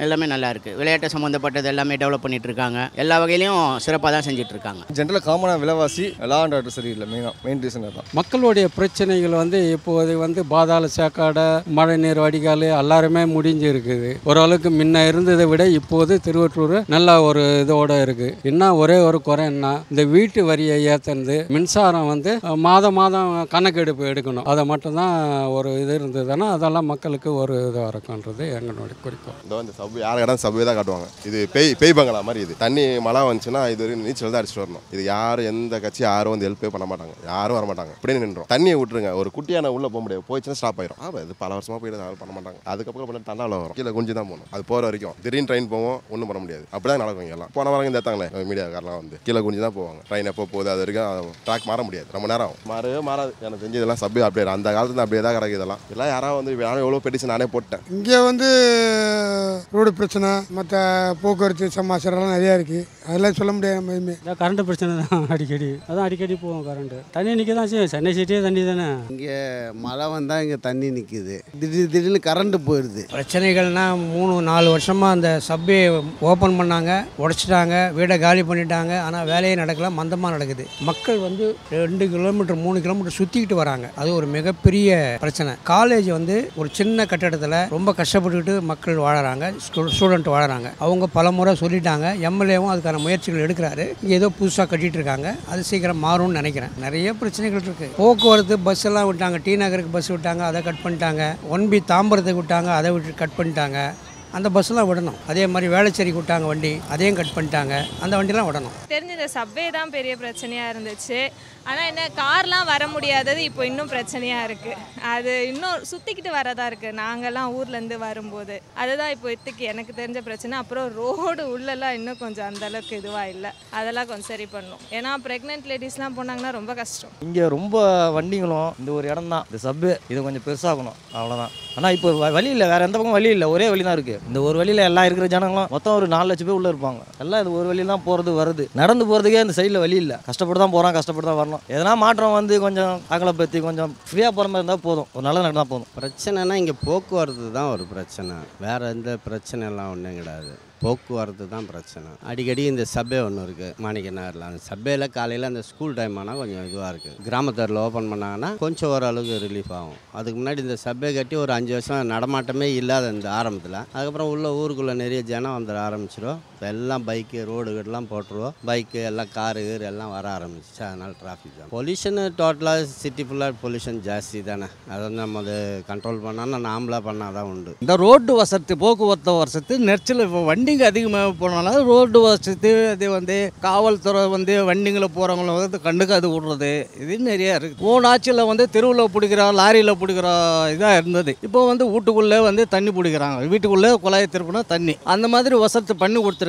எல்லாமே நல்லா இருக்குது. விளையாட்டு சம்மந்தப்பட்டது எல்லாமே டெவலப் பண்ணிட்டு இருக்காங்க. எல்லா வகையிலையும் சிறப்பாக தான் செஞ்சுட்டு இருக்காங்க. ஜென்ரலாக காமனாக விலைவாசி, லா அண்ட் ஆர்டர் சரியில்லை. மெயின் ரீசன் தான். மக்களுடைய பிரச்சனைகள் வந்து இப்போது வந்து பாதாள சாக்காடை, மழைநீர் வடிகால் எல்லாருமே முடிஞ்சு இருக்குது. ஓரளவுக்கு முன்ன இருந்ததை விட இப்போது திருவற்றூர் நல்ல ஒரு இதோட இருக்குது. என்ன ஒரே ஒரு குறை என்ன, இந்த வீட்டு வரியை ஏற்றுறது, மின்சாரம் வந்து மாதம் கணக்கெடுப்பு எடுக்கணும். அதை மட்டும்தான் ஒரு இது இருந்ததுன்னா அதெல்லாம் மக்களுக்கு ஒரு இதாக இருக்குன்றது எங்களுடைய குறிக்கோள். இந்த சபை யார் இடம் சபை தான் காட்டுவாங்க. இது பேய் பங்களா மாதிரி. இது தண்ணி மழை வந்துச்சுன்னா இது ஒரு நீச்சல் தான் அடிச்சுட்டு வரணும். இது யாரும் எந்த கட்சி யாரும் வந்து ஹெல்ப்பே பண்ண மாட்டாங்க, யாரும் வர மாட்டாங்க. அப்படியே நின்றோம். தண்ணியை விட்டுருங்க, ஒரு குட்டியான உள்ள போக முடியாது, போயிடுச்சுன்னா ஸ்டாப் ஆயிரும். இது பல வருஷமா போயிட்டு யாரும் பண்ண மாட்டாங்க. அதுக்கப்புறம் தண்டாவில் வரும், கீழே குஞ்சு தான் போகணும். அது போகிற வரைக்கும் திடீர்னு ட்ரெயின் போவோம், ஒன்றும் பண்ண முடியாது. அப்படிதான் நடக்கும். எல்லாம் போன வாரம் இந்த ஏற்றாங்களே மீடியாக்காரெல்லாம் வந்து கீழே குஞ்சு தான் போவாங்க. ட்ரெயின் எப்போ போகுது அது வரைக்கும் ட்ராக் மாற முடியாது, ரொம்ப நேரம் ஆகும். மாறாது. எனக்கு தெரிஞ்சு இதெல்லாம் சபை அப்படியே அந்த காலத்துல அப்படியே தான் கிடக்கு. இதெல்லாம் யாராவது வந்து நானும் எவ்வளோ பெட்டிஷன் நானே போட்டேன். இங்கே வந்து ரோடு பிரச்சனை, மற்ற போக்குவரத்து சமாசம் பிரச்சனைலாம் நிறையா இருக்குது, அதெல்லாம் சொல்ல முடியாது நம்ம எதுவுமே. கரண்ட் பிரச்சனை தான் அடிக்கடி போகும் கரண்ட்டு. தண்ணி நிற்க தான் செய்யும், சென்னை சிட்டியே தண்ணி தானே. இங்கே மழை வந்தால் இங்கே தண்ணி நிற்குது, திடீர்னு கரண்ட்டு போயிடுது. பிரச்சனைகள்னால் 3-4 வருஷமாக அந்த சப்வே ஓப்பன் பண்ணாங்க, உடைச்சிட்டாங்க, வீடை காலி பண்ணிட்டாங்க. ஆனால் வேலையே நடக்கல, மந்தமாக நடக்குது. மக்கள் வந்து 2 கிலோமீட்டர் 3 கிலோமீட்டர் சுற்றிக்கிட்டு வராங்க. அது ஒரு மிகப்பெரிய பிரச்சனை. காலேஜ் வந்து ஒரு சின்ன கட்டடத்தில் ரொம்ப கஷ்டப்பட்டுக்கிட்டு மக்கள் வாழறாங்க, ஸ்டூடெண்ட் வாழறாங்க. அவங்க பல முறை சொல்லிட்டாங்க, எம்எல்ஏவும் அதுக்கான முயற்சிகள் எடுக்கிறாரு. இங்கே ஏதோ புதுசாக கட்டிட்டு இருக்காங்க, அது சீக்கிரம் மாறும்னு நினைக்கிறேன். நிறைய பிரச்சனைகள் இருக்குது. போக்குவரத்து பஸ் எல்லாம் விட்டாங்க, டி நகருக்கு பஸ் விட்டாங்க, அதை கட் பண்ணிட்டாங்க. 1B தாம்பரத்துக்கு விட்டாங்க, அதை விட்டு கட் பண்ணிட்டாங்க. அந்த பஸ்ஸெலாம் விடணும். அதே மாதிரி வேளச்சேரிக்கு விட்டாங்க வண்டி, அதையும் கட் பண்ணிட்டாங்க. அந்த வண்டிலாம் விடணும். தெரிஞ்ச இந்த சப்வே தான் பெரிய பிரச்சனையாக இருந்துச்சு. ஆனால் என்ன கார்லாம் வர முடியாதது இப்போ இன்னும் பிரச்சனையாக இருக்குது. அது இன்னும் சுற்றிக்கிட்டு வரதா இருக்குது. நாங்கள்லாம் ஊர்லேருந்து வரும்போது அதுதான் இப்போ எனக்கு தெரிஞ்ச பிரச்சனை. அப்புறம் ரோடு உள்ளெல்லாம் இன்னும் கொஞ்சம் அந்தளவுக்கு இதுவாக இல்லை, அதெல்லாம் கொஞ்சம் சரி பண்ணணும். ஏன்னா ப்ரெக்னென்ட் லேடிஸ்லாம் போனாங்கன்னா ரொம்ப கஷ்டம். இங்கே ரொம்ப வண்டிங்களும் இந்த ஒரு இடம் தான், இந்த சப்வே இது கொஞ்சம் பெருசாகணும், அவ்வளோதான். ஆனால் இப்போ வழி இல்லை, வேறு எந்த பக்கம் வழி இல்லை, ஒரே வழி தான் இருக்குது. இந்த ஒரு வழியில் எல்லாம் இருக்கிற ஜனங்களும் மொத்தம் ஒரு 4 லட்சம் பேர் உள்ளே இருப்பாங்க. எல்லாம் இது ஒரு வழியில் தான் போகிறது வருது. நடந்து போகிறதுக்கே இந்த சைடில் வழி இல்லை. கஷ்டப்பட்டு தான் போகிறோம், கஷ்டப்பட்டு தான் வரணும். எதனா மாற்றம் வந்து கொஞ்சம் அகலப்படுத்தி கொஞ்சம் ஃப்ரீயாக போகிற மாதிரி இருந்தால் போதும், ஒரு நல்ல நடந்தால் போதும். பிரச்சனைனா இங்கே போக்குவரத்து தான் ஒரு பிரச்சனை, வேறு எந்த பிரச்சனைலாம் ஒன்றும் கிடையாது. போக்குவரத்து தான் பிரச்சனை. அடிக்கடி இந்த சப்வே ஒன்று இருக்குது மாணிக்க நகரில். அந்த சப்வேல காலையில் அந்த ஸ்கூல் டைம் ஆனால் கொஞ்சம் இதுவாக இருக்குது. கிராமத்தரில் ஓப்பன் பண்ணாங்கன்னா கொஞ்சம் ஓரளவுக்கு ரிலீஃப் ஆகும். அதுக்கு முன்னாடி இந்த சப்வே கட்டி ஒரு 5 வருஷம் நடமாட்டமே இல்லாத இந்த ஆரம்பத்தில். அதுக்கப்புறம் உள்ள ஊருக்குள்ளே நிறைய ஜனம் வந்துட ஆரம்பிச்சிடும். இப்போ எல்லாம் பைக்கு ரோடுகள்லாம் போட்டுருவோம், பைக்கு எல்லாம் காரு எல்லாம் வர ஆரம்பிச்சிச்சு. அதனால் டிராஃபிக் ஜாம். பொல்யூஷனு டோட்டலாக சிட்டி ஃபுல்லாக பொல்யூஷன் ஜாஸ்தி தானே. அதை வந்து நம்ம அதை கண்ட்ரோல் பண்ணால் நாமளாக பண்ணால் தான் உண்டு. இந்த ரோடு வசதி போக்குவரத்து வசதி நெரிச்சல் இப்போ வண்டிங்க அதிகமாக போனாலும் ரோடு வசதி அது வந்து காவல்துறை வந்து வண்டிங்களை போகிறவங்கள வந்து கண்டுக்காது விடுறது இது நிறையா இருக்குது. 3 ஆட்சியில் வந்து தெருவில் பிடிக்கிற லாரியில் பிடிக்கிற இதாக இருந்தது. இப்போ வந்து வீட்டுக்குள்ளே வந்து தண்ணி பிடிக்கிறாங்க, வீட்டுக்குள்ளே குழாயை திருப்பினா தண்ணி, அந்த மாதிரி வசதி பண்ணி கொடுத்துருக்காங்க.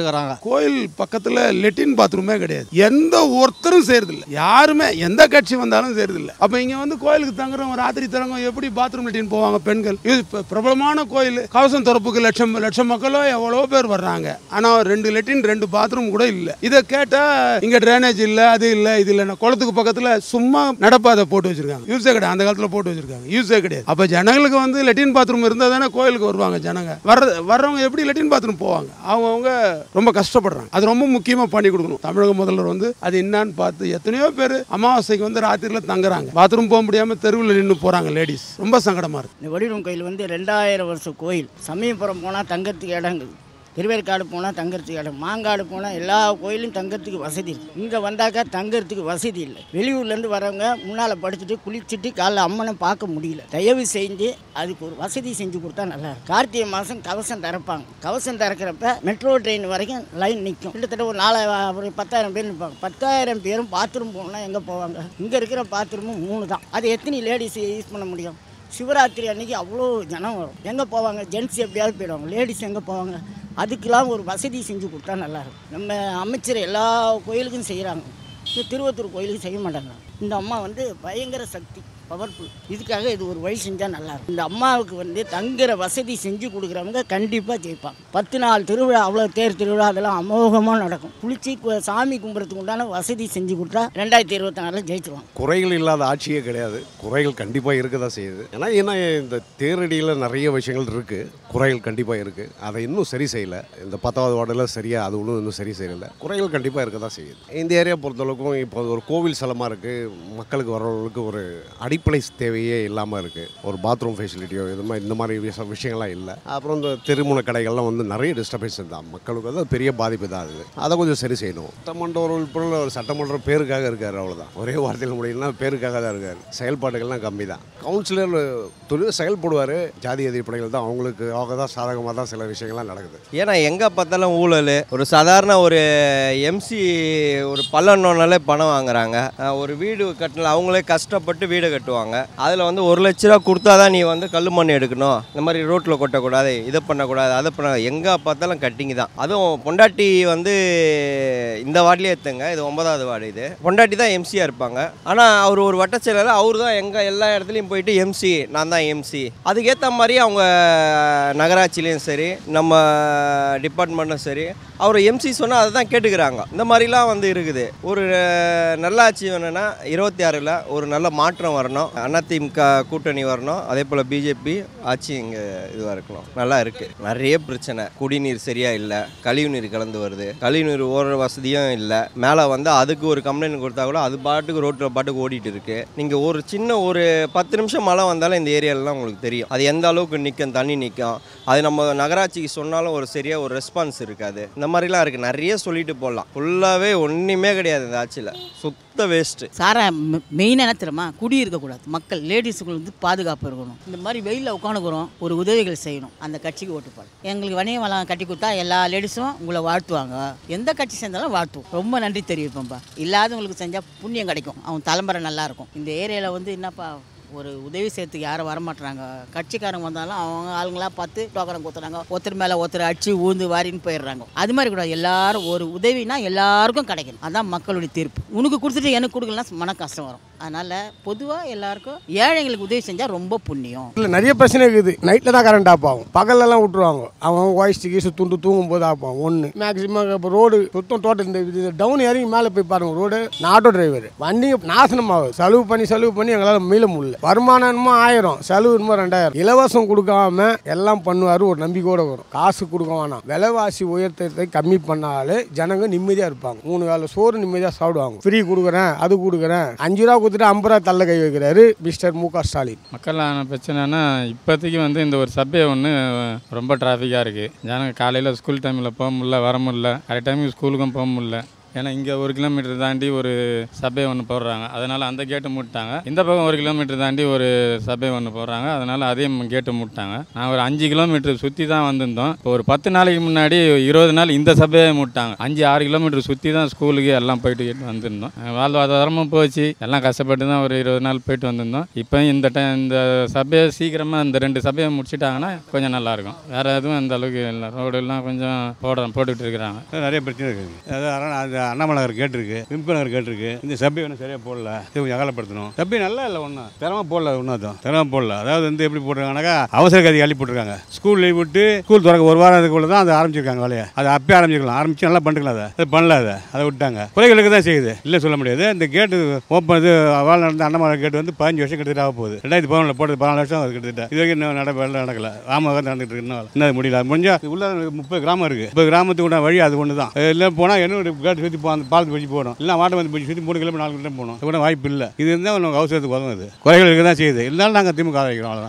கோயில் பக்கத்தில் லெட்டின் பாத்ரூமே கிடையாது, எந்த ஒருத்தரும் செய்யறதில்லை, யாருமே எந்த கட்சி வந்தாலும் செய்யறதில்லை. அப்போ இங்கே வந்து கோயிலுக்கு தங்குறவங்க ராத்திரி தரங்க எப்படி பாத்ரூம் லெட்டின் போவாங்க பெண்கள்? இது பிரபலமான கோயில், கவசம் திறப்புக்கு லட்சம் மக்களோ எவ்வளோ பேர் வர்றாங்க. ஆனால் 2 லெட்டின் 2 பாத்ரூம் கூட இல்லை. இதை கேட்டால் இங்கே ட்ரைனேஜ் இல்லை, அது இல்லை, இது இல்லை. குளத்துக்கு பக்கத்தில் சும்மா நடப்பாதை போட்டு வச்சிருக்காங்க, யூஸே கிடையாது. அந்த காலத்தில் போட்டு வச்சிருக்காங்க, யூஸே கிடையாது. அப்போ ஜனங்களுக்கு வந்து லெட்டின் பாத்ரூம் இருந்தால் தானே கோயிலுக்கு வருவாங்க ஜனங்க. வர்றவங்க எப்படி லெட்டின் பாத்ரூம் போவாங்க? அவங்க ரொம்ப கஷ்டப்படுறாங்க. அது ரொம்ப முக்கியமாக பண்ணி கொடுக்கணும். தமிழக முதல்வர் வந்து அது என்னன்னு பார்த்து எத்தனையோ பேர் அமாவாசைக்கு வந்து ராத்திரியில் தங்குறாங்க, பாத்ரூம் போக முடியாமல் தெருவில் நின்று போகிறாங்க லேடிஸ். ரொம்ப சங்கடமாக இருக்குது. இந்த வடிவம் கோயில் வந்து 2000 வருஷம் கோயில். சமயபுரம் போனால் தங்கறதுக்கு இடம் இருக்குது, திருவேற்காடு போனால் தங்கறதுக்கு இடம், மாங்காடு போனால் எல்லா கோயிலும் தங்கறதுக்கு வசதி இருக்குது. இங்கே வந்தாக்கா தங்கறதுக்கு வசதி இல்லை. வெளியூர்லேருந்து வரவங்க முன்னால் படுத்துட்டு குளிச்சுட்டு காலைல அம்மனை பார்க்க முடியல. தயவு செஞ்சு அதுக்கு ஒரு வசதி செஞ்சு கொடுத்தா நல்லா இருக்கும். கார்த்திகை மாதம் கவசம் திறப்பாங்க, கவசம் திறக்கிறப்ப மெட்ரோ ட்ரெயின் வரைக்கும் லைன் நிற்கும். கிட்டத்தட்ட ஒரு 10,000 பேர் நிற்பாங்க. 10,000 பேரும் பாத்ரூம் போகணும்னா எங்கே போவாங்க? இங்கே இருக்கிற பாத்ரூமும் 3 தான். அது எத்தனை லேடிஸ் யூஸ் பண்ண முடியும்? சிவராத்திரி அன்றைக்கி அவ்வளோ ஜனம் வரும், எங்கே போவாங்க? ஜென்ட்ஸ் எப்படியாவது போயிடுவாங்க, லேடிஸ் எங்கே போவாங்க? அதுக்கெல்லாம் ஒரு வசதி செஞ்சு கொடுத்தா நல்லாயிருக்கும். நம்ம அமைச்சர் எல்லா கோயிலுக்கும் செய்கிறாங்க, திருவத்தூர் கோயிலுக்கு செய்ய மாட்டாங்க. இந்த அம்மா வந்து பயங்கர சக்தி, பவர்ஃபுல். இதுக்காக இது ஒரு வழி செஞ்சால் நல்லாயிருக்கும். இந்த அம்மாவுக்கு வந்து தங்குற வசதி செஞ்சு கொடுக்குறவங்க கண்டிப்பாக ஜெயிப்பாங்க. 10 நாள் திருவிழா, அவ்வளோ தேர் திருவிழா அதெல்லாம் அமோகமாக நடக்கும். குளிச்சு சாமி கும்பிட்றதுக்கு உண்டான வசதி செஞ்சு கொடுத்தா 2024 ஜெயிச்சிருவாங்க. குறைகள் இல்லாத ஆட்சியே கிடையாது, குறைகள் கண்டிப்பாக இருக்க தான் செய்யுது. ஏன்னா இந்த தேரடியில் நிறைய விஷயங்கள் இருக்குது, குறைகள் கண்டிப்பாக இருக்குது. அதை இன்னும் சரி செய்யலை. இந்த 10வது வார்டில் சரியாக அது இன்னும் சரி செய்யலை. குறைகள் கண்டிப்பாக இருக்க தான் செய்யுது. இந்த ஏரியா பொறுத்தளவுக்கும் இப்போ ஒரு கோவில் ஸ்தலமாக இருக்குது, மக்களுக்கு வர்றவங்களுக்கு ஒரு அடிப்படை தேவையே இல்லாமல் இருக்குது. ஒரு பாத்ரூம் ஃபெசிலிட்டியோ இந்த மாதிரி விஷயங்கள்லாம் இல்லை. அப்புறம் இந்த திருமண கடைகள்லாம் வந்து நிறைய டிஸ்டர்பன்ஸ் தான், மக்களுக்கு வந்து பெரிய பாதிப்பு தான் ஆகுது. அதை கொஞ்சம் சரி செய்யணும். சட்டமன்ற உறுப்பினர் ஒரு சட்டமன்ற பேருக்காக இருக்கார், அவ்வளோதான். ஒரே வார்த்தையில் முடியலன்னா பேருக்காக தான் இருக்கார். செயல்பாடுகள்லாம் கம்மி தான். கவுன்சிலர் தொழில் செயல்படுவார், ஜாதி அடிப்படைகள் தான் அவங்களுக்கு தான் சாதகமாக தான் சில விஷயங்கள்லாம் நடக்குது. ஏன்னா எங்கே பார்த்தாலும் ஊழல். ஒரு சாதாரண ஒரு எம்சி ஒரு பல்லன்னோனாலே பணம் வாங்குறாங்க. ஒரு வீடு கட்டின அவங்களே கஷ்டப்பட்டு வீடு கட்டுவாங்க. அதில் வந்து 1 லட்ச ரூபா கொடுத்தா தான் நீ வந்து கல் மண் எடுக்கணும், இந்த மாதிரி ரோட்டில் கொட்டக்கூடாது, இதை பண்ணக்கூடாது, அதை பண்ண, எங்கே பார்த்தாலும் கட்டிங்க தான். அதுவும் பொண்டாட்டி வந்து இந்த வார்டிலே எடுத்துங்க, இது 9வது வார்டு. இது பொண்டாட்டி தான் எம்சியாக இருப்பாங்க. ஆனால் அவர் ஒரு வட்ட செயலர், அவர் தான் எல்லா இடத்துலையும் போயிட்டு எம்சி, நான் தான் எம்சி. அதுக்கேற்ற மாதிரி அவங்க நகராட்சியிலையும் சரி நம்ம டிபார்ட்மெண்ட்டும் சரி அவர் எம்சி சொன்னால் அதை தான் கேட்டுக்கிறாங்க. இந்த மாதிரிலாம் வந்து இருக்குது. ஒரு நல்லாட்சி வேணும்னா 26ல் ஒரு நல்ல மாற்றம் வரணும். அதிமுக கூட்டணி வரணும். அதே போல் பிஜேபி ஆட்சி இங்கே இதுவாக இருக்கணும். நல்லா இருக்குது. நிறைய பிரச்சனை. குடிநீர் சரியாக இல்லை, கழிவுநீர் கலந்து வருது, கழிவுநீர் ஓடுற வசதியும் இல்லை. மேலே வந்து அதுக்கு ஒரு கம்ப்ளைண்ட் கொடுத்தா கூட அது பாட்டுக்கு ரோட்டில் பாட்டுக்கு ஓடிட்டு இருக்கு. நீங்கள் ஒரு சின்ன ஒரு 10 நிமிஷம் மழை வந்தாலும் இந்த ஏரியாலலாம் உங்களுக்கு தெரியும் அது எந்த அளவுக்கு நிற்கும், தண்ணி நிற்கும். அது நம்ம நகராட்சிக்கு சொன்னாலும் ஒரு சரியாக ஒரு ரெஸ்பான்ஸ் இருக்காது. இந்த மாதிரிலாம் இருக்குது. நிறைய சொல்லிட்டு போடலாம். ஃபுல்லாகவே ஒன்றுமே கிடையாது இந்த ஆட்சியில். சுத்த வேஸ்ட்டு. சாரா மெயினாக என்ன தெரியுமா, குடி இருக்கக்கூடாது. மக்கள் லேடிஸுக்கு வந்து பாதுகாப்பு இருக்கணும். இந்த மாதிரி வெயிலில் உட்காந்துக்கிறோம், ஒரு உதவிகள் செய்யணும். அந்த கட்சிக்கு ஓட்டு போடணும். எங்களுக்கு வணிக வளம் கட்டி கொடுத்தா எல்லா லேடிஸும் உங்களை வாழ்த்துவாங்க. எந்த கட்சி சேர்ந்தாலும் வாழ்த்துவோம். ரொம்ப நன்றி தெரிவிப்போம்ப்பா. இல்லாதவங்களுக்கு செஞ்சால் புண்ணியம் கிடைக்கும். அவங்க தலைமுறை நல்லா இருக்கும். இந்த ஏரியாவில் வந்து என்னப்பா ஒரு உதவி செய்யறதுக்கு யாரும் வரமாட்டுறாங்க. கட்சிக்காரங்க வந்தாலும் அவங்க ஆளுங்களா பார்த்து டோக்கரம் கொடுத்துறாங்க. ஒருத்தர் மேலே ஒருத்தர் அடிச்சு ஊந்து வாரின்னு போயிடுறாங்க. அது மாதிரி கூட எல்லாரும் ஒரு உதவினா எல்லாருக்கும் கிடைக்கணும். அதான் மக்களுடைய தீர்ப்பு. உனக்கு கொடுத்துட்டு எனக்கு கொடுக்கலாம் மன கஷ்டம் வரும். அதனால் பொதுவாக எல்லாருக்கும் ஏழைங்களுக்கு உதவி செஞ்சால் ரொம்ப புண்ணியம். இல்லை நிறைய பிரச்சனை இருக்குது. நைட்டில் தான் கரண்ட் ஆஃப் ஆகும், பகல்லலாம் விட்டுருவாங்க. அவங்க வாய்ஸ்ட்டு கீசு துண்டு தூங்கும் போது ஆஃப் ஆகும். ஒன்று மேக்ஸிமம் இப்போ ரோடு சுத்தம் தோட்டம் இந்த டவுன் இறங்கி மேலே போய் பாருங்கள் ரோடு. நான் ஆட்டோ டிரைவர், வண்டிங்க நாசனம் ஆகும். செலவு பண்ணி எங்களால் மீள முடியல. வருமானம் என்னமோ 1000, செலவு என்னமோ 2000. இலவசம் கொடுக்காம எல்லாம் பண்ணுவார் ஒரு நம்பிக்கையோடு வரும். காசு கொடுக்க வேணாம். விலைவாசி உயர்த்தத்தை கம்மி பண்ணாலே ஜனங்க நிம்மதியாக இருப்பாங்க. 3 வேளை சோறு நிம்மதியாக சாப்பிடுவாங்க. ஃப்ரீ கொடுக்குறேன், அது கொடுக்குறேன், 5 ரூபா கொடுத்துட்டு 50 ரூபா தள்ள கை வைக்கிறாரு மிஸ்டர் மு.க. ஸ்டாலின். மக்களான பிரச்சனைனா இப்போதைக்கு வந்து இந்த ஒரு சப்வே ஒன்று ரொம்ப டிராஃபிக்காக இருக்குது. ஜனங்க காலையில் ஸ்கூல் டைமில் போக முடியல, வர முடியல, கரெக்ட் டைமுக்கு ஸ்கூலுக்கும் போக முடியல. ஏன்னா இங்கே 1 கிலோமீட்டர் தாண்டி ஒரு சபை ஒன்று போடுறாங்க. அதனால் அந்த கேட்டு மூட்டாங்க. இந்த பக்கம் 1 கிலோமீட்டர் தாண்டி ஒரு சபை ஒன்று போடுறாங்க. அதனால் அதையும் கேட்டு மூட்டாங்க. நாங்கள் ஒரு 5 கிலோமீட்டர் சுற்றி தான் வந்திருந்தோம். இப்போ ஒரு 10 நாளைக்கு முன்னாடி 20 நாள் இந்த சபையை மூட்டாங்க. 5-6 கிலோமீட்டர் சுற்றி தான் ஸ்கூலுக்கு எல்லாம் போயிட்டு வந்திருந்தோம். வாழ்வாதாரமும் போச்சு. எல்லாம் கஷ்டப்பட்டு தான் ஒரு 20 நாள் போயிட்டு வந்திருந்தோம். இப்போ இந்த சபையை சீக்கிரமாக இந்த 2 சபையை முடிச்சிட்டாங்கன்னா கொஞ்சம் நல்லாயிருக்கும். வேறு எதுவும் அந்த அளவுக்கு இல்லை. ரோடெல்லாம் கொஞ்சம் போட்டுக்கிட்டு இருக்கிறாங்க. நிறைய பிரச்சனை இருக்குது. அதாவது அண்ணாமலை நகர் கேட்டிருக்கு, விம்கோ நகர் கேட்டிருக்கு. இந்த சபை ஒன்றும் சரியாக போடல. இது கொஞ்சம் அகலப்படுத்தணும். சபை நல்லா இல்லை, ஒன்றும் திறமை போடல. ஒன்றும் திறமை போடல. அதாவது வந்து எப்படி போட்டிருக்காங்கனாக்கா அவசர கதி அள்ளி போட்டிருக்காங்க. ஸ்கூல் லீவ் விட்டு ஸ்கூல் திறக்க 1 வாரத்துக்குள்ள தான் அதை ஆரம்பிச்சிருக்காங்க வேலையை. அதை அப்பயே ஆரம்பிச்சு நல்லா பண்ணிக்கலாம். அதை பண்ணல, அதை விட்டாங்க. குறைகளுக்கு தான் செய்யுது, இல்லை சொல்ல முடியாது. இந்த கேட்டு ஓப்பன் இது வாழ் நடந்த அண்ணாமலை கேட்டு வந்து 15 வருஷம் கிட்டத்தட்ட ஆக போகுது. 2011 போட்டது 14 வருஷம் அது கிட்டத்தட்ட. இது வரைக்கும் இன்னும் நடக்கல. ராமகம் நடந்துட்டு இருக்கு. இன்னும் முடியல. முடிஞ்சா உள்ள 30 கிராமம் இருக்குது. 30 கிராமத்துக்கு வழி அது ஒன்று தான். இல்லை போனால் என்ன கேட்டு சுற்றி அந்த பாலத்து வச்சு போகணும். இல்லை மாட்டை வந்து போய் சுற்றி 3 கிலோமீட்டர் 4 கிலோமீட்டர் போகணும். அது கூட வாய்ப்பு இல்லை. இது இருந்தால் நமக்கு அவசரத்துக்கு உதவும். இது குறைகளுக்கு தான் செய்யுது. இருந்தாலும் நாங்கள் திமுக ஆதரிக்கிறோம். அவ்வளோதான்.